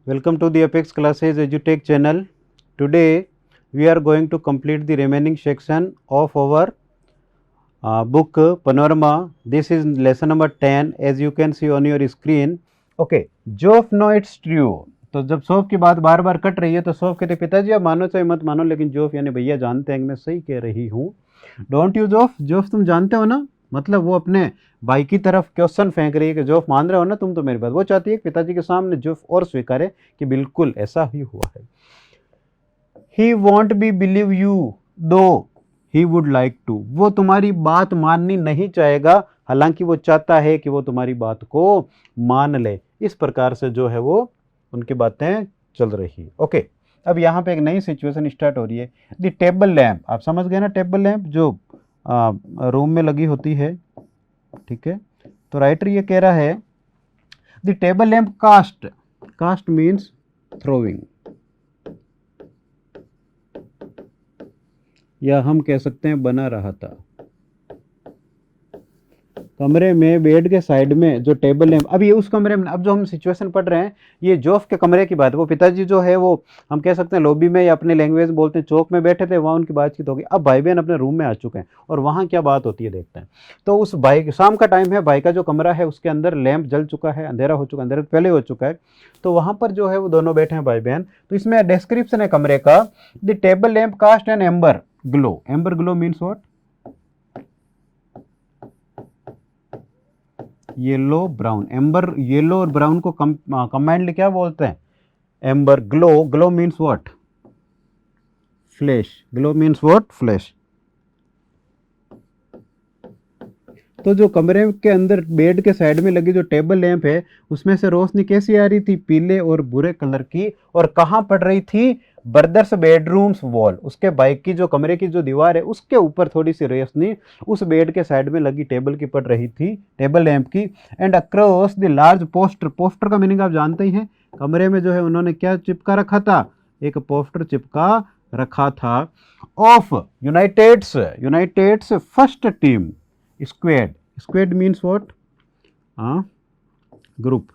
Welcome to the Apex Classes EduTech channel. Today we are going to complete the remaining section of our book Panorama. This is lesson number 10 as you can see on your screen. Okay, Zoff know it's true. तो जब सौफ की बात बार बार cut रही है तो सौफ कहते पिताजी आप मानो चाहे मत मानो लेकिन जोफ यानी भैया जानते हैं कि मैं सही कह रही हूँ. Don't you Geoff? जोफ तुम जानते हो ना, मतलब वो अपने भाई की तरफ क्वेश्चन फेंक रही है कि जोफ मान रहे हो ना तुम तो मेरी बात. वो चाहती है कि पिताजी के सामने जोफ और स्वीकारे कि बिल्कुल ऐसा ही हुआ है. ही वॉन्ट बी बिलीव यू दो ही वुड लाइक टू. वो तुम्हारी बात माननी नहीं चाहेगा हालांकि वो चाहता है कि वो तुम्हारी बात को मान ले. इस प्रकार से जो है वो उनकी बातें चल रही. ओके, अब यहाँ पे एक नई सिचुएशन स्टार्ट हो रही है. द टेबल लैम्प, आप समझ गए ना, टेबल लैम्प जो रूम में लगी होती है. ठीक है, तो राइटर ये कह रहा है the table lamp cast. Cast means throwing, या हम कह सकते हैं बना रहा था. कमरे में बेड के साइड में जो टेबल है, अब ये उस कमरे में, अब जो हम सिचुएशन पढ़ रहे हैं ये जोफ के कमरे की बात है. वो पिताजी जो है वो हम कह सकते हैं लॉबी में या अपने लैंग्वेज बोलते हैं चौक में बैठे थे, वहाँ उनकी बातचीत होगी. अब भाई बहन अपने रूम में आ चुके हैं और वहाँ क्या बात होती है देखते हैं. तो उस भाई, शाम का टाइम है, भाई का जो कमरा है उसके अंदर लैंप जल चुका है, अंधेरा हो चुका है, अंधेरा पहले हो चुका है. तो वहाँ पर जो है वो दोनों बैठे हैं भाई बहन. तो इसमें डिस्क्रिप्शन है कमरे का. The table lamp cast an amber glow. Amber glow means what? Yellow brown. Amber yellow और ब्राउन को कंबाइंडली क्या बोलते हैं? Amber glow. Glow means what? Flash. Glow means what? Flash. तो जो कमरे के अंदर बेड के साइड में लगी जो टेबल लैंप है उसमें से रोशनी कैसी आ रही थी? पीले और भूरे कलर की. और कहाँ पड़ रही थी? Brothers bedrooms wall. उसके बाइक की जो कमरे की जो दीवार है उसके ऊपर थोड़ी सी रोशनी उस बेड के साइड में लगी टेबल की पड़ रही थी, टेबल लैंप की. And across the large poster. Poster का मीनिंग आप जानते ही हैं. कमरे में जो है उन्होंने क्या चिपका रखा था? एक पोस्टर चिपका रखा था of United's first team squad. Squad means what? Group.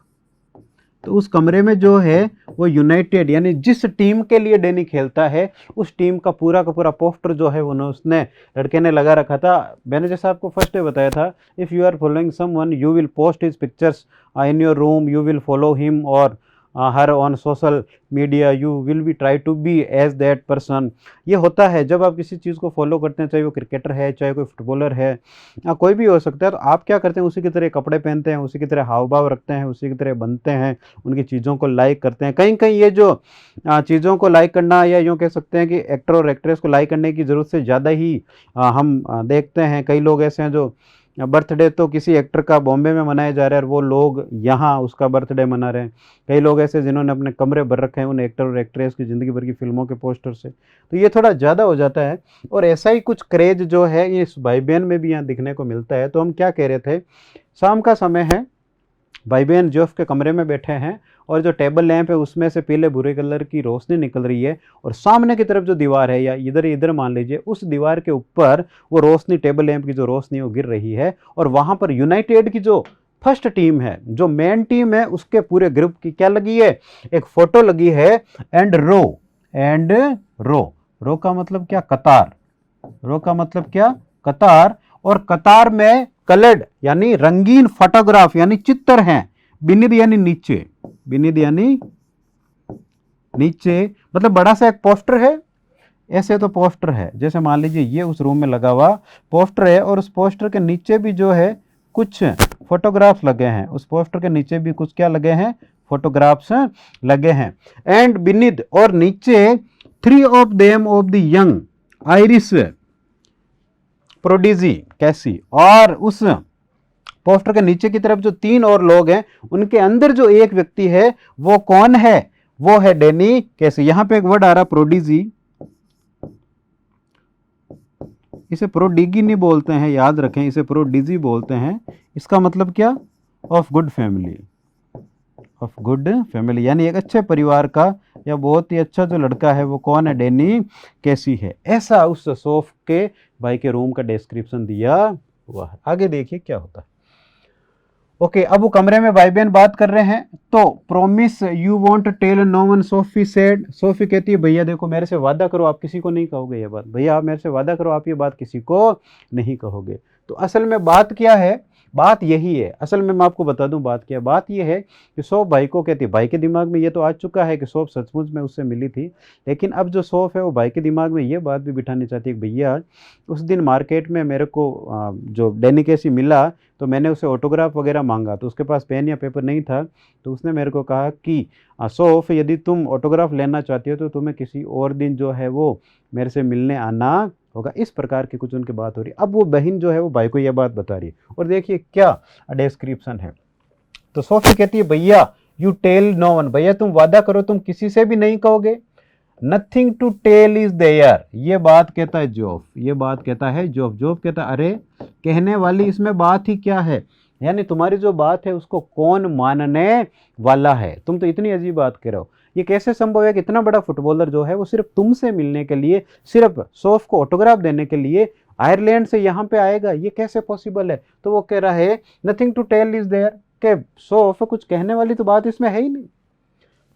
तो उस कमरे में जो है वो यूनाइटेड यानी जिस टीम के लिए डैनी खेलता है उस टीम का पूरा पोस्टर जो है वो उसने लड़के ने लगा रखा था. मैंने जैसा आपको फर्स्ट डे बताया था, if you are following someone you will post his pictures in your room, you will follow him और her on social media, you will be try to be as that person. ये होता है जब आप किसी चीज़ को फॉलो करते हैं, चाहे वो क्रिकेटर है, चाहे कोई फुटबॉलर है, कोई भी हो सकता है. तो आप क्या करते हैं? उसी की तरह कपड़े पहनते हैं, उसी की तरह हाव भाव रखते हैं, उसी की तरह बनते हैं, उनकी चीज़ों को लाइक करते हैं. कहीं कहीं ये जो चीज़ों को लाइक करना, या यूँ कह सकते हैं कि एक्टर और एक्ट्रेस को लाइक करने की ज़रूरत से ज़्यादा ही हम देखते हैं. कई लोग ऐसे हैं जो बर्थडे तो किसी एक्टर का बॉम्बे में मनाया जा रहा है और वो लोग यहाँ उसका बर्थडे मना रहे हैं. कई लोग ऐसे जिन्होंने अपने कमरे भर रखे हैं उन एक्टर और एक्ट्रेस की ज़िंदगी भर की फिल्मों के पोस्टर से. तो ये थोड़ा ज़्यादा हो जाता है और ऐसा ही कुछ क्रेज जो है ये इस भाई बहन में भी यहाँ दिखने को मिलता है. तो हम क्या कह रहे थे, शाम का समय है, भाई बहन जोफ के कमरे में बैठे हैं और जो टेबल लैंप है उसमें से पीले भूरे कलर की रोशनी निकल रही है और सामने की तरफ जो दीवार है या इधर मान लीजिए उस दीवार के ऊपर वो रोशनी, टेबल लैंप की जो रोशनी वो गिर रही है. और वहाँ पर यूनाइटेड की जो फर्स्ट टीम है, जो मेन टीम है, उसके पूरे ग्रुप की क्या लगी है? एक फोटो लगी है. एंड रो का मतलब क्या? कतार. रो का मतलब क्या? कतार. और कतार में कलर्ड यानी रंगीन फोटोग्राफ यानी चित्र हैं. बिनिद यानी नीचे. बिनिद यानी नीचे मतलब बड़ा सा एक पोस्टर है. ऐसे तो पोस्टर है, जैसे मान लीजिए ये उस रूम में लगा हुआ पोस्टर है और उस पोस्टर के नीचे भी जो है कुछ फोटोग्राफ्स लगे हैं. उस पोस्टर के नीचे भी कुछ क्या लगे हैं? फोटोग्राफ्स लगे हैं. एंड बिनिद और नीचे 3 of them of the young Irish prodigy कैसी. और उस पोस्टर के नीचे की तरफ जो 3 और लोग हैं उनके अंदर जो एक व्यक्ति है वो कौन है? वो है डैनी कैसी. यहां पे एक वर्ड आ रहा प्रोडिजी, इसे प्रोडिगी नहीं बोलते हैं, याद रखें, इसे प्रोडिजी बोलते हैं. इसका मतलब क्या? Of good family. Of good family यानी एक अच्छे परिवार का या बहुत ही अच्छा जो लड़का है वो कौन है? डैनी कैसी है. ऐसा उस सोफ के भाई के रूम का डिस्क्रिप्शन दिया हुआ है. आगे देखिए क्या होता है. ओके, अब वो कमरे में भाई बहन बात कर रहे हैं। तो promise you won't tell no one, Sophie said. Sophie कहती है भैया देखो मेरे से वादा करो आप किसी को नहीं कहोगे ये बात, भैया आप मेरे से वादा करो आप ये बात किसी को नहीं कहोगे। तो असल में बात क्या है, बात यही है। असल में मैं आपको बता दूं बात क्या है। बात ये है कि सौफ भाई को कहती है, भाई के दिमाग में ये तो आ चुका है कि सौफ सचमुच में उससे मिली थी, लेकिन अब जो सौफ है वो भाई के दिमाग में ये बात भी बिठानी चाहती है कि भैया उस दिन मार्केट में मेरे को जो डैनी कैसी मिला तो मैंने उसे ऑटोग्राफ वगैरह मांगा तो उसके पास पेन या पेपर नहीं था, तो उसने मेरे को कहा कि सौफ यदि तुम ऑटोग्राफ लेना चाहती हो तो तुम्हें किसी और दिन जो है वो मेरे से मिलने आना होगा। इस प्रकार की कुछ उनकी बात हो रही है। अब वो बहन जो है वो भाई को यह बात बता रही है और देखिए क्या डिस्क्रिप्शन है। तो सोफी कहती है भैया यू टेल नो वन, भैया तुम वादा करो तुम किसी से भी नहीं कहोगे। Nothing to tell is there, ये बात कहता है जोफ, ये बात कहता है जोफ। जोफ कहता है अरे कहने वाली इसमें बात ही क्या है, यानी तुम्हारी जो बात है उसको कौन मानने वाला है, तुम तो इतनी अजीब बात कह रहे हो। ये कैसे संभव है कि इतना बड़ा फुटबॉलर जो है वो सिर्फ तुमसे मिलने के लिए, सिर्फ सौफ को ऑटोग्राफ देने के लिए आयरलैंड से यहाँ पे आएगा, ये कैसे पॉसिबल है। तो वो कह रहा है nothing to tell is there, के सौफ कुछ कहने वाली तो बात इसमें है ही नहीं।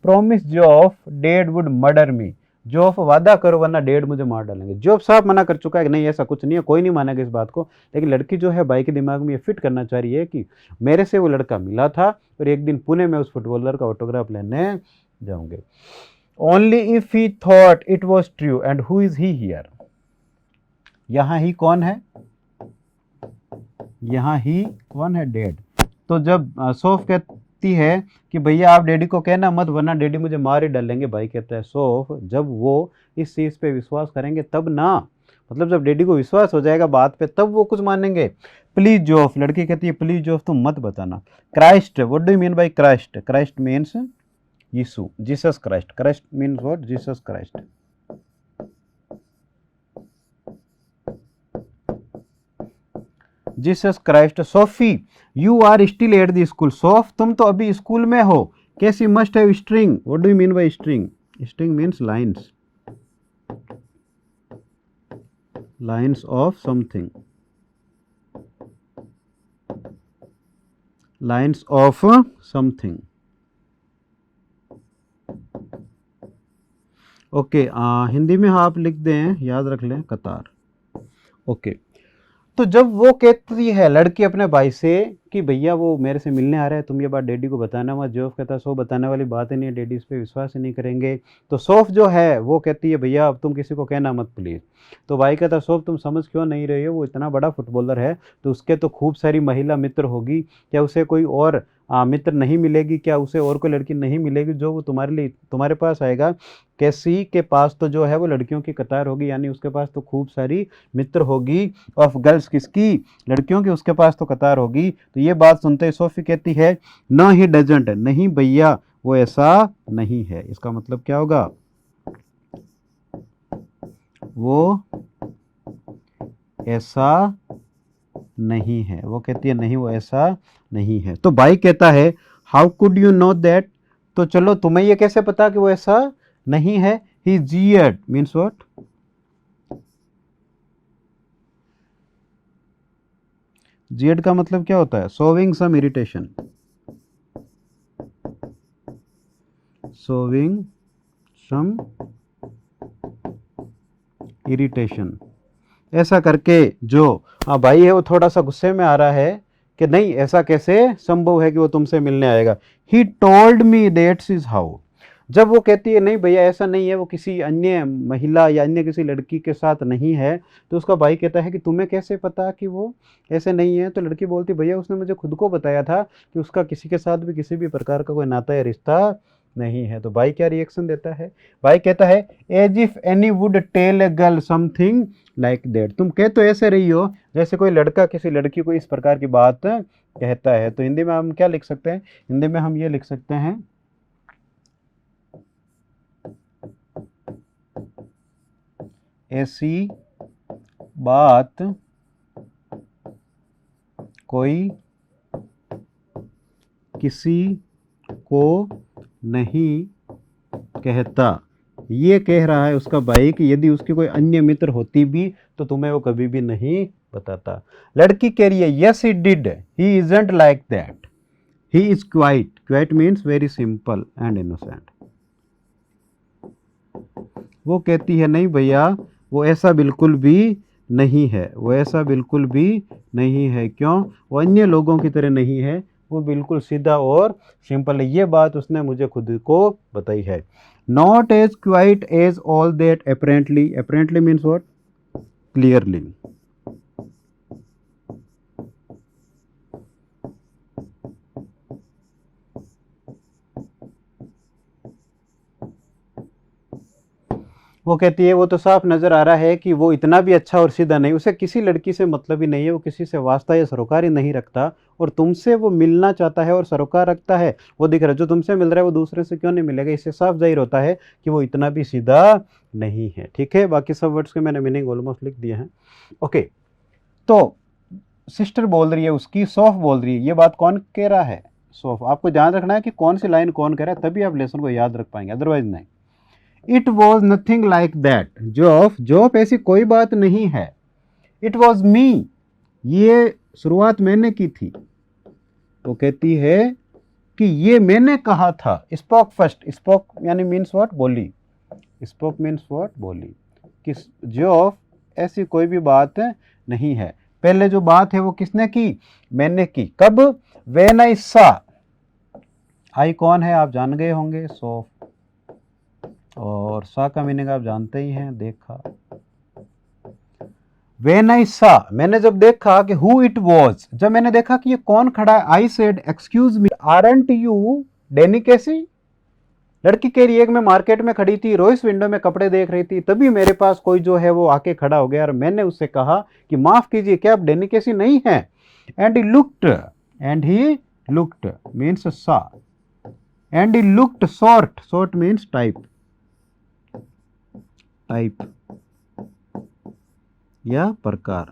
Promise Geoff dad would murder me, Geoff वादा करो वरना डैड मुझे मार डालेंगे। जोफ साहब मना कर चुका है कि नहीं ऐसा कुछ नहीं है, कोई नहीं मानेगा इस बात को। लेकिन लड़की जो है भाई के दिमाग में ये फिट करना चाह रही है कि मेरे से वो लड़का मिला था और एक दिन पुणे में उस फुटबॉलर का ऑटोग्राफ लेने जाऊंगे। Only if he thought it was true and who is he here, यहां ही कौन है, यहां ही कौन है, डैड। तो जब सौफ कहती है कि भैया आप डैडी को कहना मत वरना डैडी मुझे मार ही डालेंगे, भाई कहता है सौफ जब वो इस चीज पे विश्वास करेंगे तब ना, मतलब जब डैडी को विश्वास हो जाएगा बात पे तब वो कुछ मानेंगे। प्लीज जोफ, लड़की कहती है प्लीज जोफ तुम मत बताना। Christ, what do you mean by Christ, Christ means यीशु, Jesus Christ, Christ means what, Jesus Christ. Jesus Christ. Sophie you are still at the school, Soph तुम तो अभी स्कूल में हो। Casey must have string, what do you mean by string, string means lines, lines of something, lines of something. Okay, Hindi में आप लिख दें, याद रख लें कतार। ओके, तो जब वो कहती है लड़की अपने भाई से कि भैया वो मेरे से मिलने आ रहा है तुम ये बात डैडी को बताना मत, जोफ कहता है सो बताने वाली बात ही नहीं है, डैडी इस पर विश्वास ही नहीं करेंगे। तो सौफ जो है वो कहती है भैया अब तुम किसी को कहना मत प्लीज़। तो भाई कहता है सौफ तुम समझ क्यों नहीं रहे हो, वो इतना बड़ा फुटबॉलर है तो उसके तो खूब सारी महिला मित्र होगी, क्या उसे कोई और मित्र नहीं मिलेगी, क्या उसे और कोई लड़की नहीं मिलेगी जो वो तुम्हारे लिए तुम्हारे पास आएगा। कैसी के पास तो जो है वो लड़कियों की कतार होगी, यानी उसके पास तो खूब सारी मित्र होगी। ऑफ गर्ल्स, किसकी, लड़कियों की, उसके पास तो कतार होगी। तो ये बात सुनते ही सोफी कहती है नो ही डजंट, नहीं भैया वो ऐसा नहीं है। इसका मतलब क्या होगा, वो ऐसा नहीं है। वो कहती है नहीं वो ऐसा नहीं है। तो भाई कहता है how could you know that, तो चलो तुम्हें ये कैसे पता कि वो ऐसा नहीं है। ही जीयर्ड मीन्स व्हाट, जीयर्ड का मतलब क्या होता है, शोविंग सम इरिटेशन, शोविंग सम इरिटेशन। ऐसा करके जो भाई है वो थोड़ा सा गुस्से में आ रहा है कि नहीं ऐसा कैसे संभव है कि वो तुमसे मिलने आएगा। He told me that's is how, जब वो कहती है नहीं भैया ऐसा नहीं है, वो किसी अन्य महिला या अन्य किसी लड़की के साथ नहीं है, तो उसका भाई कहता है कि तुम्हें कैसे पता कि वो ऐसे नहीं है। तो लड़की बोलती भैया उसने मुझे खुद को बताया था कि उसका किसी के साथ भी किसी भी प्रकार का कोई नाता या रिश्ता नहीं है। तो भाई क्या रिएक्शन देता है, भाई कहता है as if any would tell a girl something like that, तुम कह तो ऐसे रही हो जैसे कोई लड़का किसी लड़की को इस प्रकार की बात कहता है। तो हिंदी में हम क्या लिख सकते हैं, हिंदी में हम ये लिख सकते हैं ऐसी बात कोई किसी को नहीं कहता। ये कह रहा है उसका भाई कि यदि उसकी कोई अन्य मित्र होती भी तो तुम्हें वो कभी भी नहीं बताता। लड़की कह रही है yes he did, he isn't like that, he is quite, quite means very simple and innocent. वो कहती है नहीं भैया वो ऐसा बिल्कुल भी नहीं है, वो ऐसा बिल्कुल भी नहीं है। क्यों? वो अन्य लोगों की तरह नहीं है, वो बिल्कुल सीधा और सिंपल है। ये बात उसने मुझे खुद को बताई है। Not as quite as all that apparently, apparently means what? Clearly. वो कहती है वो तो साफ नजर आ रहा है कि वो इतना भी अच्छा और सीधा नहीं, उसे किसी लड़की से मतलब ही नहीं है, वो किसी से वास्ता या सरोकार ही नहीं रखता, और तुमसे वो मिलना चाहता है और सरोकार रखता है, वो दिख रहा है। जो तुमसे मिल रहा है वो दूसरे से क्यों नहीं मिलेगा? इससे साफ जाहिर होता है कि वो इतना भी सीधा नहीं है। ठीक है, बाकी सब वर्ड्स के मैंने मीनिंग ऑलमोस्ट लिख दिए हैं। ओके, तो सिस्टर बोल रही है उसकी, सौफ बोल रही है। ये बात कौन कह रहा है? सौफ। आपको ध्यान रखना है कि कौन सी लाइन कौन कह रहा है, तभी आप लेसन को याद रख पाएंगे, अदरवाइज नहीं। It was nothing like that, Geoff ऐसी कोई बात नहीं है। इट वॉज मी, ये शुरुआत मैंने की थी। वो कहती है कि ये मैंने कहा था। स्पोक फर्स्ट, स्पोक यानी मीन्स व्हाट? बोली। Spoke means what? बोली। कि जोफ ऐसी कोई भी बात नहीं है। पहले जो बात है वो किसने की? मैंने की। कब? व्हेन आई सा। आई कौन है आप जान गए होंगे, सौफ। और सा का मीनिंग आप जानते ही हैं, देखा। When I saw, मैंने जब देखा कि who it was, जब मैंने देखा कि ये कौन खड़ा है, I said excuse me, aren't you डेनी कैसी? लड़की कह रही है कि मैं मार्केट में खड़ी थी, रोइस विंडो में कपड़े देख रही थी, तभी मेरे पास कोई जो है वो आके खड़ा हो गया और मैंने उससे कहा कि माफ कीजिए क्या आप डेनी कैसी नहीं है? And he looked means saw, and he looked short means type या प्रकार।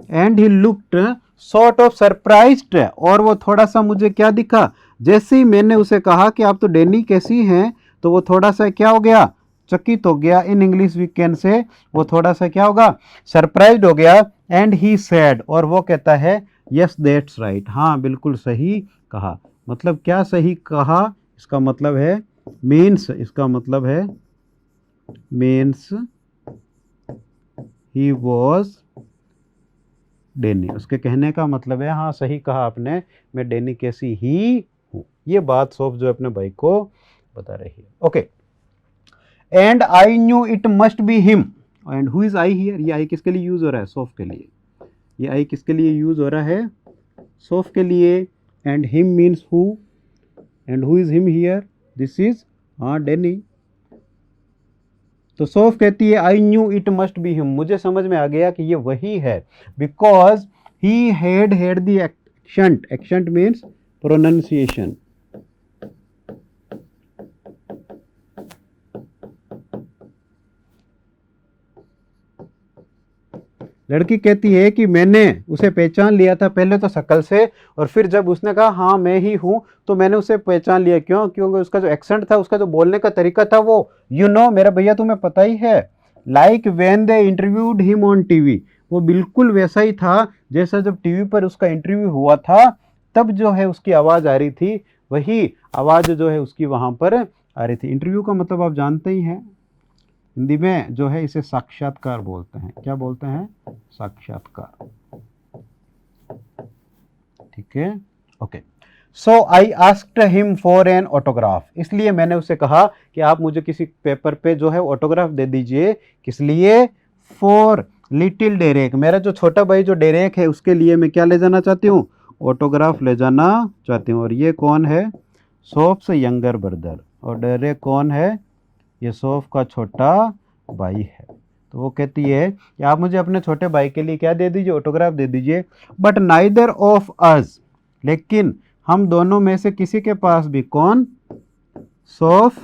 And he looked sort of surprised, और वो थोड़ा सा मुझे क्या दिखा, जैसे ही मैंने उसे कहा कि आप तो डेनी कैसी हैं, तो वो थोड़ा सा क्या हो गया? चकित हो गया। इन इंग्लिश वी कैन से वो थोड़ा सा क्या होगा? सरप्राइज्ड हो गया। एंड ही सेड, और वो कहता है यस दैट्स राइट, हाँ बिल्कुल सही कहा। मतलब क्या सही कहा? इसका मतलब है मीन्स, इसका मतलब है मीन्स ही वॉज डेनी। उसके कहने का मतलब है हाँ सही कहा आपने, मैं डेनी कैसी ही हूं। ये बात सौफ जो अपने भाई को बता रही है। Okay, and I knew it must be him. And who is I hear? ये आई किसके लिए यूज हो रहा है? सौफ के लिए। ये आई किसके लिए यूज हो रहा है? सौफ के लिए। And him means who, and who is him here? This is Danny. तो सौफ कहती है I knew it must be him, मुझे समझ में आ गया कि ये वही है, because he had the accent. Accent means pronunciation. लड़की कहती है कि मैंने उसे पहचान लिया था, पहले तो शक्ल से, और फिर जब उसने कहा हाँ मैं ही हूं, तो मैंने उसे पहचान लिया। क्यों? क्योंकि उसका जो एक्सेंट था, उसका जो बोलने का तरीका था, वो मेरा भैया तुम्हें पता ही है, like when they interviewed him on TV, वो बिल्कुल वैसा ही था जैसा जब टीवी पर उसका इंटरव्यू हुआ था, तब जो है उसकी आवाज़ आ रही थी, वही आवाज़ जो है उसकी वहाँ पर आ रही थी। इंटरव्यू का मतलब आप जानते ही हैं, हिंदी में जो है इसे साक्षात्कार बोलते हैं। क्या बोलते हैं? साक्षात्कार। ठीक है, okay. So I asked him for an autograph, इसलिए मैंने उसे कहा कि आप मुझे किसी पेपर पे जो है ऑटोग्राफ दे दीजिए। किस लिए? फॉर लिटिल डेरेक, मेरा जो छोटा भाई जो डेरेक है उसके लिए मैं क्या ले जाना चाहती हूँ? ऑटोग्राफ ले जाना चाहती हूँ। और ये कौन है? सौफ यंगर ब्रदर। और डेरेक कौन है? ये सौफ का छोटा भाई है। तो वो कहती है कि आप मुझे अपने छोटे भाई के लिए क्या दे दीजिए? ऑटोग्राफ दे दीजिए। बट नाइदर ऑफ अस, लेकिन हम दोनों में से किसी के पास भी, कौन? सौफ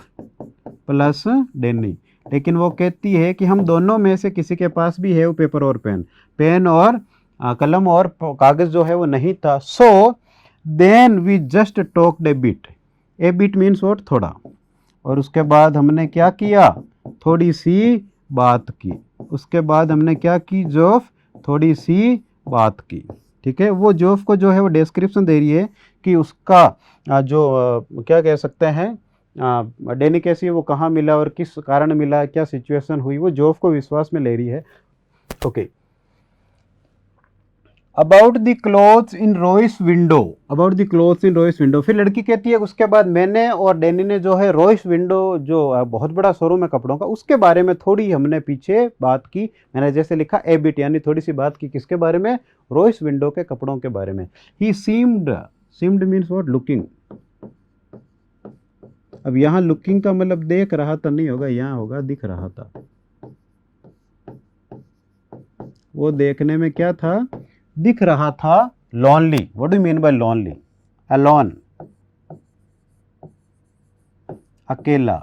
प्लस डेनी। लेकिन वो कहती है कि हम दोनों में से किसी के पास भी है वो पेपर और पेन और कलम और कागज जो है वो नहीं था। So then we just talked a bit. A bit means what? थोड़ा। और उसके बाद हमने क्या किया? थोड़ी सी बात की। उसके बाद हमने क्या की? जोफ थोड़ी सी बात की। ठीक है। वो जोफ को जो है वो डिस्क्रिप्शन दे रही है कि उसका क्या कह सकते हैं डेनी कैसी है, वो कहाँ मिला और किस कारण मिला, क्या सिचुएशन हुई, वो जोफ को विश्वास में ले रही है। Okay. About the clothes in Royce window, about the clothes in Royce window. फिर लड़की कहती है उसके बाद मैंने और डैनी ने जो है रॉयस विंडो जो बहुत बड़ा शोरूम है कपड़ों का, उसके बारे में थोड़ी हमने पीछे बात की। मैंने जैसे लिखा ए बिट, यानी थोड़ी सी बात की किसके बारे में, रॉयस विंडो के कपड़ों के बारे में। ही सीम्ड मीन्स व्हाट, लुकिंग। अब यहाँ लुकिंग का मतलब देख रहा था नहीं होगा, यहाँ होगा दिख रहा था। वो देखने में क्या था, दिख रहा था lonely. What do you mean bye lonely, alone, अकेला।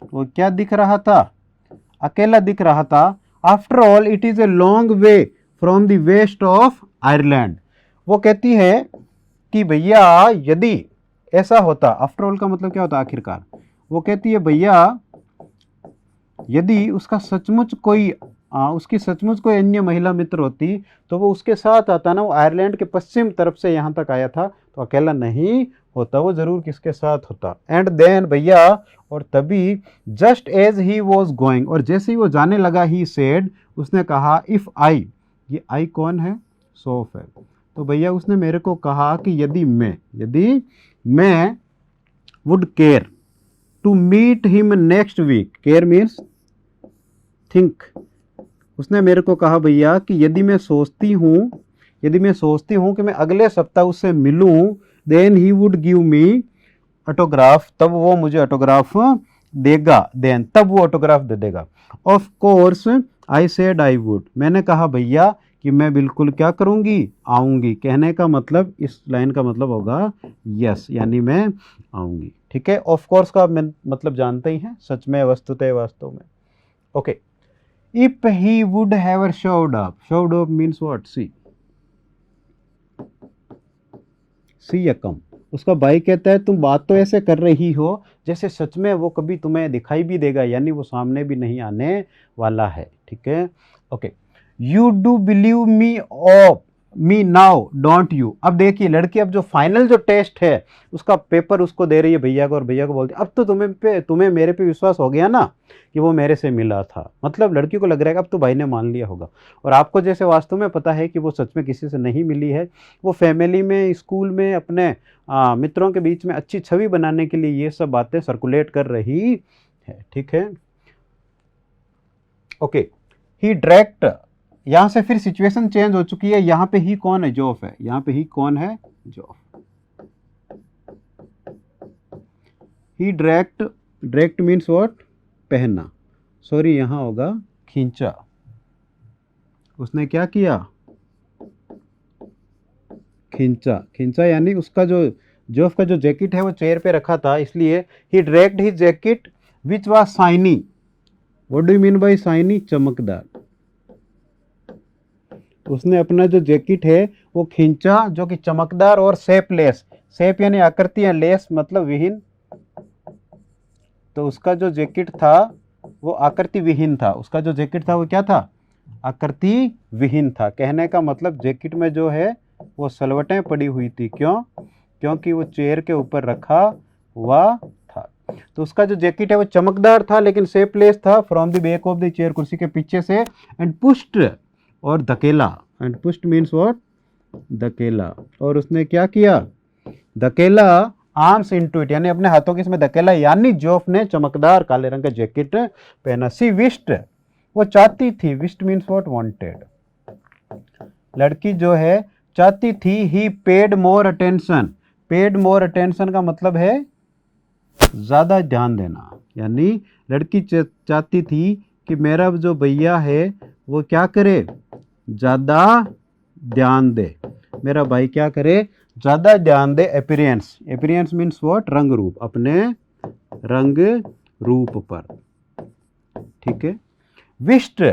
वो क्या दिख रहा था, अकेला दिख रहा था। After all it is a long way from the west of Ireland. वो कहती है कि भैया यदि ऐसा होता, आफ्टर ऑल का मतलब क्या होता, आखिरकार। वो कहती है भैया यदि उसका सचमुच कोई उसकी सचमुच कोई अन्य महिला मित्र होती तो वो उसके साथ आता ना। वो आयरलैंड के पश्चिम तरफ से यहाँ तक आया था तो अकेला नहीं होता, वो जरूर किसके साथ होता। एंड देन भैया, और तभी just as he was going, और जैसे ही वो जाने लगा, ही सेड, उसने कहा, इफ आई, ये आई कौन है, सोफ है। तो भैया उसने मेरे को कहा कि यदि मैं would care to meet him next week, care means think. उसने मेरे को कहा भैया कि यदि मैं सोचती हूँ कि मैं अगले सप्ताह उससे मिलूं, then he would give me autograph, तब वो मुझे ऑटोग्राफ देगा, देन तब वो ऑटोग्राफ दे देगा। Of course I said I would, मैंने कहा भैया कि मैं बिल्कुल क्या करूंगी, आऊंगी। कहने का मतलब, इस लाइन का मतलब होगा यस, यानी मैं आऊंगी। ठीक है। ऑफ कोर्स का मतलब जानते ही हैं, सच में, वस्तुतः, वास्तव में। Okay. If he would have showed up means what? See या कम। उसका भाई कहता है तुम बात तो ऐसे कर रही हो जैसे सच में वो कभी तुम्हें दिखाई भी देगा, यानी वो सामने भी नहीं आने वाला है। ठीक है। Okay. You do believe me now don't you. अब देखिए लड़की, अब जो फाइनल जो टेस्ट है उसका पेपर उसको दे रही है भैया को, और भैया को बोलती है अब तो तुम्हें मेरे पे विश्वास हो गया ना कि वो मेरे से मिला था। मतलब लड़की को लग रहा है कि अब तो भाई ने मान लिया होगा। और आपको जैसे वास्तव में पता है कि वो सच में किसी से नहीं मिली है, वो फैमिली में, स्कूल में, अपने मित्रों के बीच में अच्छी छवि बनाने के लिए ये सब बातें सर्कुलेट कर रही है। ठीक है। ओके। ही डायरेक्ट, यहां से फिर सिचुएशन चेंज हो चुकी है। यहां पे ही कौन है, जोफ है। यहां पे ही कौन है, Geoff. He direct means what, पहना। सॉरी, यहां होगा खींचा। उसने क्या किया, खींचा यानी उसका जोफ का जो जैकेट है वो चेयर पे रखा था, इसलिए he dragged his jacket which was shiny. What do you mean by shiny, चमकदार। उसने अपना जो जैकेट है वो खींचा जो कि चमकदार और शेपलेस, शेप यानी आकृति या लेस मतलब विहीन। तो उसका जो जैकेट था वो आकृति विहीन था। उसका जो जैकेट था वो क्या था, आकृति विहीन था। कहने का मतलब जैकेट में जो है वो सलवटें पड़ी हुई थी। क्यों, क्योंकि वो चेयर के ऊपर रखा हुआ था। तो उसका जो जैकेट है वो चमकदार था लेकिन शेपलेस था। From the back of the chair, कुर्सी के पीछे से। एंड पुश्ड, और धकेला। एंड पुश्ड मीन्स व्हाट, धकेला। और उसने क्या किया, धकेला आर्म्स इनटू इट, यानी अपने हाथों के इसमें धकेला, यानी जोफ ने चमकदार काले रंग का जैकेट पहना। सी विश्ड, वो चाहती थी। Wished means what, wanted. लड़की जो है चाहती थी। He paid more attention, paid more attention का मतलब है ज्यादा ध्यान देना, यानी लड़की चाहती थी कि मेरा जो भैया है वो क्या करे, ज्यादा ध्यान दे। मेरा भाई क्या करे, ज्यादा ध्यान दे अपीयरेंस। अपीयरेंस मीन्स व्हाट, रंग रूप, अपने रंग रूप पर। ठीक है। विश्ड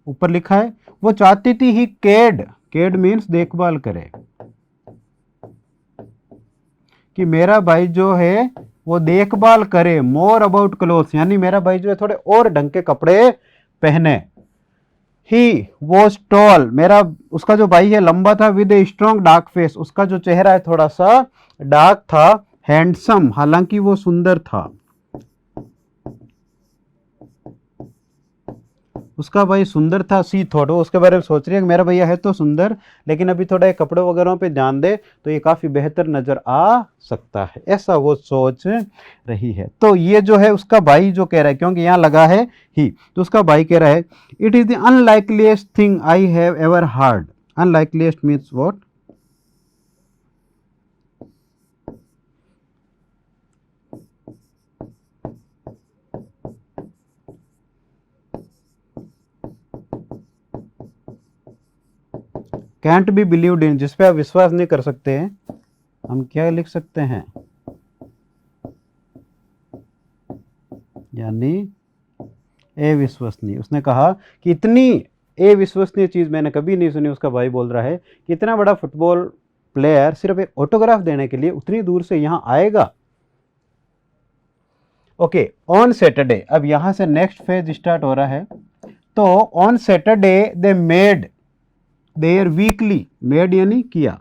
ऊपर लिखा है, वो चाहती थी। ही केड मीन्स देखभाल करे, कि मेरा भाई जो है वो देखभाल करे। मोर अबाउट क्लोथ्स, यानी मेरा भाई जो है थोड़े और ढंग के कपड़े पहने। ही वॉज टॉल, मेरा उसका जो भाई है लंबा था, with a strong dark face, उसका जो चेहरा है थोड़ा सा डार्क था, हैंडसम, हालांकि वो सुंदर था, उसका भाई सुंदर था, सी थॉट, वो उसके बारे में सोच रही है कि मेरा भैया है तो सुंदर, लेकिन अभी थोड़ा कपड़ों वगैरह पे ध्यान दे तो ये काफ़ी बेहतर नज़र आ सकता है, ऐसा वो सोच रही है। तो ये जो है उसका भाई जो कह रहा है, क्योंकि यहाँ लगा है ही, तो उसका भाई कह रहा है it is the unlikeliest thing I have ever heard. Unlikeliest means what? Can't be believed in, जिस पे आप विश्वास नहीं कर सकते हैं, हम क्या लिख सकते हैं, यानी अविश्वसनीय। उसने कहा कि इतनी अविश्वसनीय चीज मैंने कभी नहीं सुनी, उसका भाई बोल रहा है कि इतना बड़ा फुटबॉल प्लेयर सिर्फ एक ऑटोग्राफ देने के लिए उतनी दूर से यहां आएगा। ओके, ऑन सैटरडे, अब यहां से नेक्स्ट फेज स्टार्ट हो रहा है। तो on Saturday they made their weekly, made यानी किया,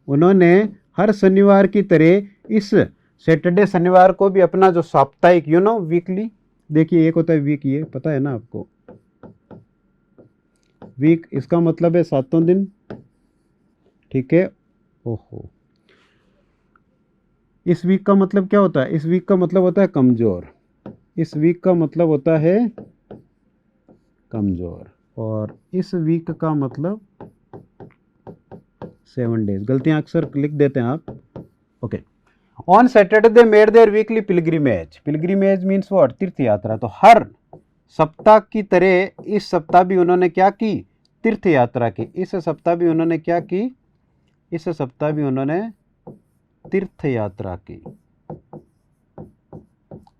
उन्होंने हर शनिवार की तरह इस सैटरडे शनिवार को भी अपना जो साप्ताहिक वीकली, देखिए एक होता है वीक, ये पता है ना आपको, वीक इसका मतलब है 7 दिन, ठीक है। ओहो, इस वीक का मतलब क्या होता है? इस वीक का मतलब होता है कमजोर, इस वीक का मतलब होता है कमजोर, और इस वीक का मतलब 7 डेज। गलतियां अक्सर लिख देते हैं आप। Okay, on Saturday they made their weekly pilgrimage, pilgrimage means what? तीर्थ यात्रा। तो हर सप्ताह की तरह इस सप्ताह भी उन्होंने क्या की? तीर्थ यात्रा की। इस सप्ताह भी उन्होंने क्या की? इस सप्ताह भी उन्होंने तीर्थ यात्रा की।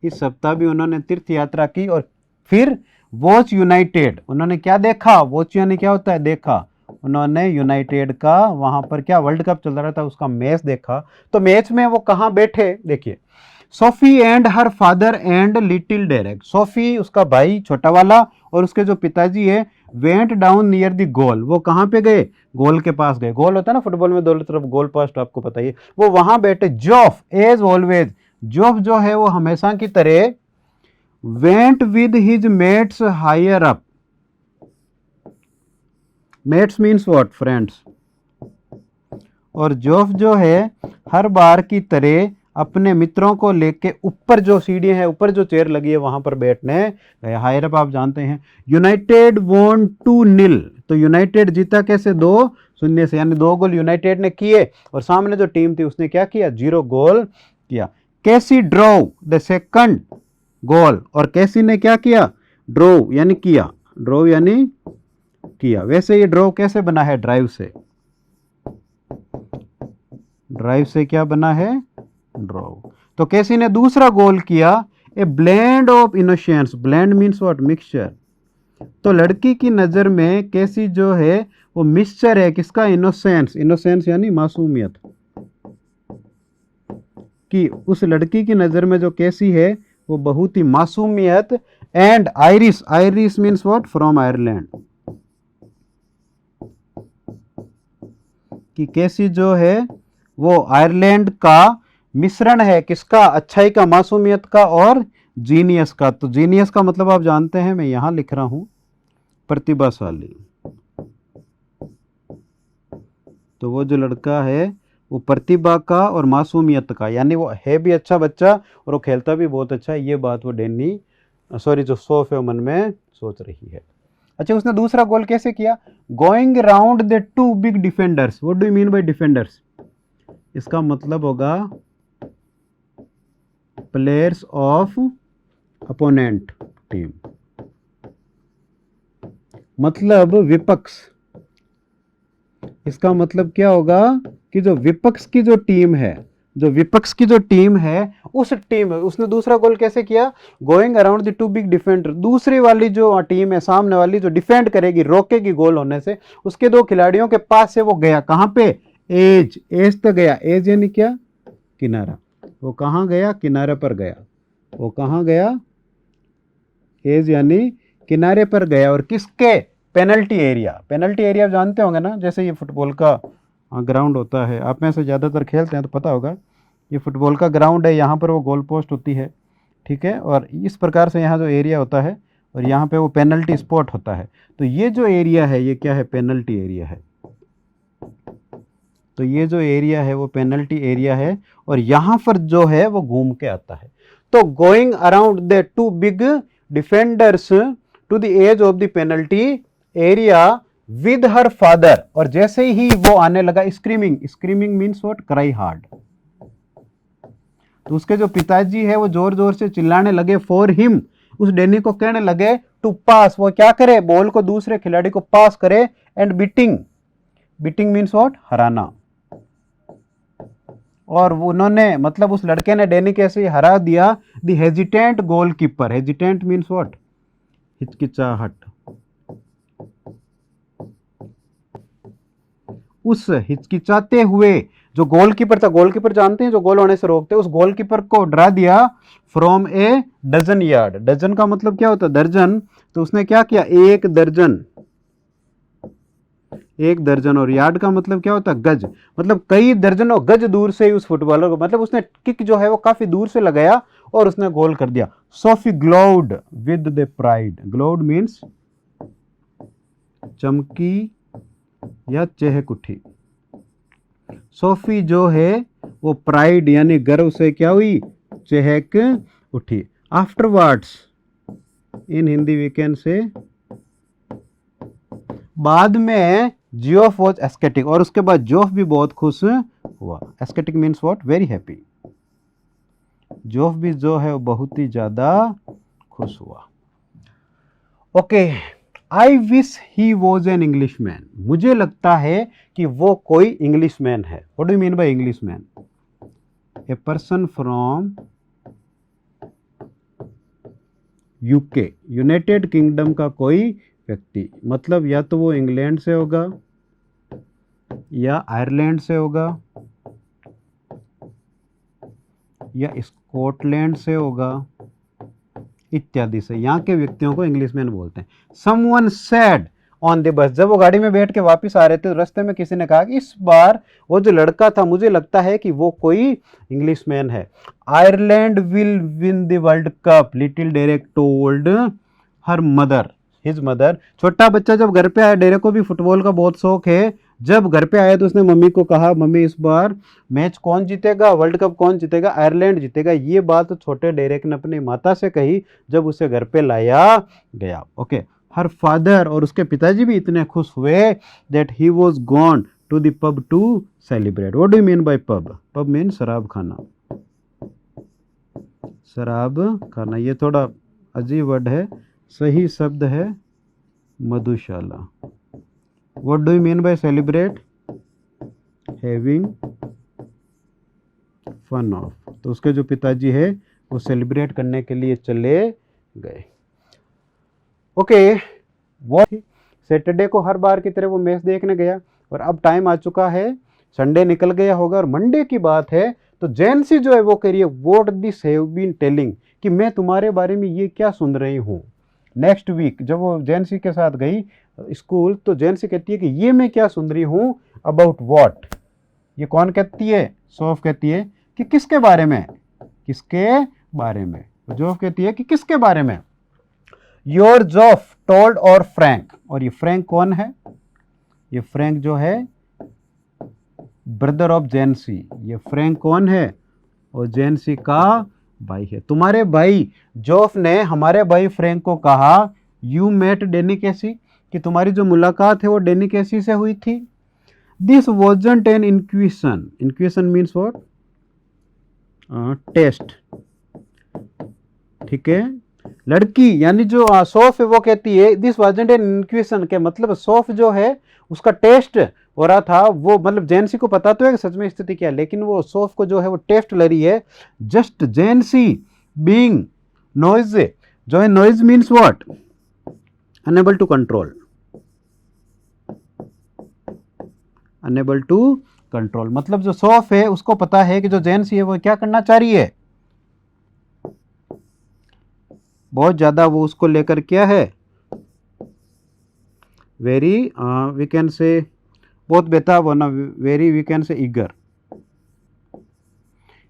इस सप्ताह भी उन्होंने तीर्थ यात्रा की। और फिर वॉच यूनाइटेड, उन्होंने क्या देखा? वॉच यानी क्या होता है? देखा। उन्होंने यूनाइटेड का वहां पर क्या वर्ल्ड कप चल रहा था उसका मैच देखा। तो मैच में वो कहां बैठे? देखिए, Sophie and her father and little Derek, Sophie उसका भाई छोटा वाला और उसके जो पिताजी है, went down near the goal, वो कहां पे गए? गोल के पास गए। गोल होता है ना फुटबॉल में, दोनों तरफ गोल पोस्ट, आपको पता ही है। वो वहां बैठे। जोफ एज ऑलवेज, जोफ जो है वो हमेशा की तरह went with his mates higher up. Mates means what? Friends. और जोफ जो है हर बार की तरह अपने मित्रों को लेके ऊपर जो सीढ़ी है, ऊपर जो चेयर लगी है वहां पर बैठने गए। हायर अप आप जानते हैं। यूनाइटेड वॉन 2-0, तो यूनाइटेड जीता कैसे? 2-0 से, यानी 2 गोल यूनाइटेड ने किए और सामने जो टीम थी उसने क्या किया? 0 गोल किया। कैसी ड्रॉ द सेकंड गोल, और कैसी ने क्या किया? ड्रॉ यानी किया, ड्रॉ यानी किया। वैसे ये ड्रॉ कैसे बना है? ड्राइव से। ड्राइव से क्या बना है? ड्रॉ। तो कैसी ने दूसरा गोल किया। A blend of innocence, blend means what? Mixture. तो लड़की की नजर में कैसी जो है वो मिक्सचर है, किसका? इनोसेंस। इनोसेंस यानी मासूमियत की। उस लड़की की नजर में जो कैसी है वो बहुत ही मासूमियत। And Irish, Irish means what? From Ireland, कि कैसी जो है वो आयरलैंड का मिश्रण है, किसका? अच्छाई का, मासूमियत का और जीनियस का। तो जीनियस का मतलब आप जानते हैं, मैं यहां लिख रहा हूं प्रतिभाशाली। तो वो जो लड़का है वो प्रतिभा का और मासूमियत का, यानी वो है भी अच्छा बच्चा और वो खेलता भी बहुत अच्छा है। ये बात वो डैनी जो सोफ है मन में सोच रही है। अच्छा, उसने दूसरा गोल कैसे किया? Going round the 2 big defenders. What do you mean bye defenders? इसका मतलब होगा प्लेयर्स ऑफ अपोनेंट टीम, मतलब विपक्ष। इसका मतलब क्या होगा कि जो विपक्ष की जो टीम है, जो विपक्ष की जो टीम है उस टीम, उसने दूसरा गोल कैसे किया? Going around the 2 big defender, दूसरी वाली जो टीम है सामने वाली, जो डिफेंड करेगी, रोकेगी गोल होने से, उसके 2 खिलाड़ियों के पास से वो गया। कहां पे? एज, एज तक गया। एज यानी क्या? किनारा। वो कहां गया? किनारे पर गया। वो कहां गया? एज यानी किनारे पर गया और किसके, पेनल्टी एरिया। पेनल्टी एरिया जानते होंगे ना, जैसे ये फुटबॉल का ग्राउंड होता है, आप में से ज़्यादातर खेलते हैं तो पता होगा, ये फुटबॉल का ग्राउंड है, यहाँ पर वो गोल पोस्ट होती है, ठीक है, और इस प्रकार से यहाँ जो एरिया होता है और यहाँ पे वो पेनल्टी स्पॉट होता है। तो ये जो एरिया है ये क्या है, पेनल्टी एरिया है। तो ये जो एरिया है वो पेनल्टी एरिया है और यहाँ पर जो है वो घूम के आता है। तो going around the two big defenders to the edge of the penalty area with her father, और जैसे ही वो आने लगा, screaming, screaming means what, cry hard. तो उसके जो पिताजी है वो जोर जोर से चिल्लाने लगे फॉर हिम, उस डैनी को कहने लगे टू पास, वो क्या करे, बॉल को दूसरे खिलाड़ी को पास करे, and beating, beating means what, हराना। और उन्होंने, मतलब उस लड़के ने डैनी कैसे हरा दिया, the hesitant goalkeeper, hesitant means what, हिचकिचाहट। उस हिचकिचाते हुए जो गोलकीपर था, गोलकीपर जानते हैं जो गोल होने से रोकते हैं, उस गोलकीपर को डरा दिया from a dozen yard. Dozen का मतलब क्या होता है, दर्जन। तो उसने क्या किया, एक दर्जन, एक दर्जन, और यार्ड का मतलब क्या होता है, गज, मतलब कई दर्जनों गज दूर से ही उस फुटबॉलर को, मतलब उसने किक जो है वो काफी दूर से लगाया और उसने गोल कर दिया। Sophie glowed with the pride, glowed means चमकी या चहक उठी। सोफी जो है वो प्राइड यानी गर्व से क्या हुई, चहक उठी। Afterwards, in Hindi we can say, बाद में जियोफ वॉज एस्केटिक, और उसके बाद जोफ भी बहुत खुश हुआ। Ecstatic means what, very happy. Joff भी जो है वो बहुत ही ज्यादा खुश हुआ। Okay, I wish he was an English man, मुझे लगता है कि वो कोई इंग्लिश मैन है। What do you mean by English man, a person from UK, United Kingdom का कोई व्यक्ति, मतलब या तो वो इंग्लैंड से होगा या आयरलैंड से होगा या स्कॉटलैंड से होगा इत्यादि से, यहाँ के व्यक्तियों को इंग्लिशमैन बोलते हैं। Someone said on the bus, जब वो गाड़ी में बैठ के वापस आ रहे थे तो रास्ते में किसी ने कहा कि इस बार वो जो लड़का था मुझे लगता है कि वो कोई इंग्लिशमैन है। Ireland will win the world cup, little Derek told her mother, his mother. छोटा बच्चा जब घर पे आया, डेरेक को भी फुटबॉल का बहुत शौक है, जब घर पे आया तो उसने मम्मी को कहा, मम्मी इस बार मैच कौन जीतेगा, वर्ल्ड कप कौन जीतेगा, आयरलैंड जीतेगा। ये बात छोटे डेरेक ने अपनी माता से कही जब उसे घर पे लाया गया। ओके, हर फादर, और उसके पिताजी भी इतने खुश हुए that he was gone to the pub to celebrate. What do you mean by pub, pub mean शराब खाना, शराब खाना। ये थोड़ा अजीब वर्ड है, सही शब्द है मधुशाला। What do you mean by celebrate? Having fun of। तो उसके जो पिताजी है वो सेलिब्रेट करने के लिए चले गए। ओके, वो सैटरडे को हर बार की तरह वो मैच देखने गया और अब टाइम आ चुका है, संडे निकल गया होगा और मंडे की बात है। तो जैनसी जो है वो कह रही है what this have been telling, कि मैं तुम्हारे बारे में ये क्या सुन रही हूँ। नेक्स्ट वीक जब वो जैनसी के साथ गई स्कूल तो जैनसी कहती है कि ये मैं क्या सुन रही हूँ, अबाउट व्हाट। ये कौन कहती है, सोफ कहती है कि किसके बारे में, किसके बारे में। जोफ कहती है कि किसके बारे में। योर जोफ टोल्ड और फ्रैंक, और ये फ्रैंक कौन है, ये फ्रैंक जो है ब्रदर ऑफ जैनसी। ये फ्रैंक कौन है, और जैनसी का भाई है। तुम्हारे भाई जोफ ने हमारे भाई फ्रैंक को कहा यू मेट डेनी कैसी, कि तुम्हारी जो मुलाकात है वो डेनी कैसी से हुई थी। This wasn't an inquisition, inquisition means what, test, ठीक है। लड़की यानी जो सोफ है वो कहती है दिस वॉजंट एन इंक्विशन, के मतलब सोफ जो है उसका टेस्ट हो रहा था। वो मतलब जैनसी को पता तो है कि सच में स्थिति क्या है, लेकिन वो सोफ को जो है वो टेस्ट ले रही है। जस्ट जैनसी बीइंग नॉइज, जो है noise means what, unable to control, unable to control, मतलब जो सोफ है उसको पता है कि जो जैनसी है वो क्या करना चाह रही है, बहुत ज्यादा वो उसको लेकर क्या है वेरी वी कैन से बहुत बेताब होना, very we can say eager.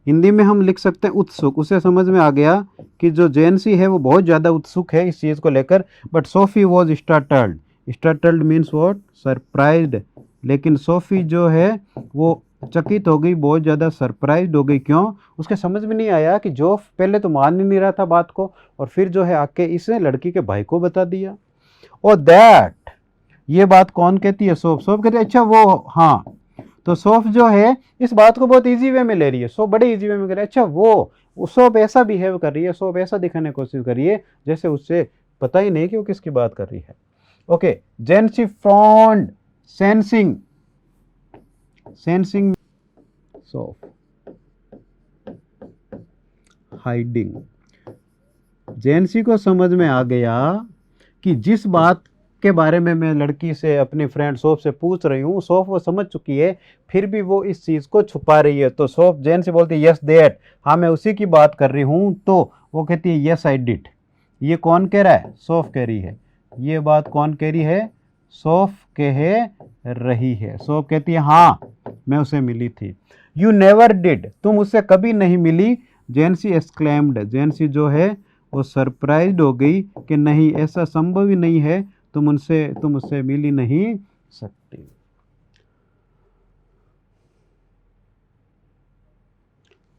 Hindi में हम लिख सकते हैं उत्सुक। उसे समझ में आ गया कि जो जैनसी है वो बहुत ज़्यादा उत्सुक है इस चीज़ को लेकर। But SoFi was startled. Startled means what? Surprised. लेकिन सोफ़ी जो है वो चकित हो गई, बहुत ज़्यादा सरप्राइज्ड हो गई। क्यों? उसके समझ में नहीं आया कि जो पहले तो मान ही नहीं रहा था बात को, और फिर जो है आके इसे लड़की के भाई को बता दिया। और दैट, ये बात कौन कहती है? सोफ। सोफ कहती है अच्छा वो, हाँ। तो सोफ जो है इस बात को बहुत इजी वे में ले रही है। सोफ बड़े इजी वे में कर रही है। अच्छा वो सोफ ऐसा बिहेव कर रही है, सोफ ऐसा दिखाने की कोशिश कर रही है जैसे उससे पता ही नहीं कि वो किसकी बात कर रही है। ओके, जैनसी फ्रॉन्ड, सेंसिंग, सेंसिंग, सोफ, हाइडिंग। जैनसी को समझ में आ गया कि जिस बात के बारे में मैं लड़की से, अपनी फ्रेंड सोफ से पूछ रही हूँ, सोफ वो समझ चुकी है, फिर भी वो इस चीज़ को छुपा रही है। तो सोफ जैन से बोलती है यस दैट, हाँ मैं उसी की बात कर रही हूँ। तो वो कहती है यस आई डिड। ये कौन कह रहा है? सोफ कह रही है। ये बात कौन कह रही है? सोफ कह रही है। सोफ कहती है हाँ मैं उसे मिली थी। यू नेवर डिड, तुम उससे कभी नहीं मिली। जैनसी एक्सक्लेम्ड, जैनसी जो है वो सरप्राइज्ड हो गई कि नहीं, ऐसा संभव ही नहीं है, तुम उससे मिल ही नहीं सकती।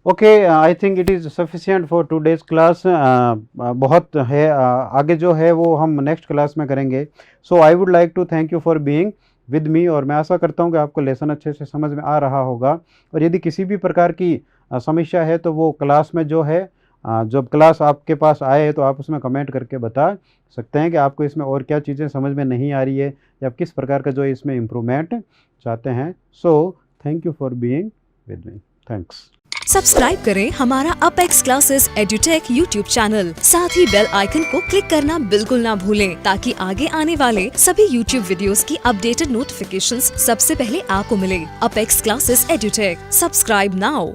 Okay, I think it is sufficient for today's class. बहुत है, आगे जो है वो हम नेक्स्ट क्लास में करेंगे। So I would like to thank you for being with me, और मैं आशा करता हूँ कि आपको लेसन अच्छे से समझ में आ रहा होगा। और यदि किसी भी प्रकार की समस्या है तो वो क्लास में जो है, जब क्लास आपके पास आए तो आप उसमें कमेंट करके बता सकते हैं कि आपको इसमें और क्या चीज़ें समझ में नहीं आ रही है, या किस प्रकार का जो इसमें इम्प्रूवमेंट चाहते हैं। So thank you for being with me. Thanks. Subscribe करें हमारा apex classes edutech YouTube channel. साथ ही बेल आइकन को क्लिक करना बिल्कुल ना भूलें, ताकि आगे आने वाले सभी यूट्यूब वीडियोस की अपडेटेड नोटिफिकेशंस सबसे पहले आपको मिले। Apex classes edutech, subscribe now.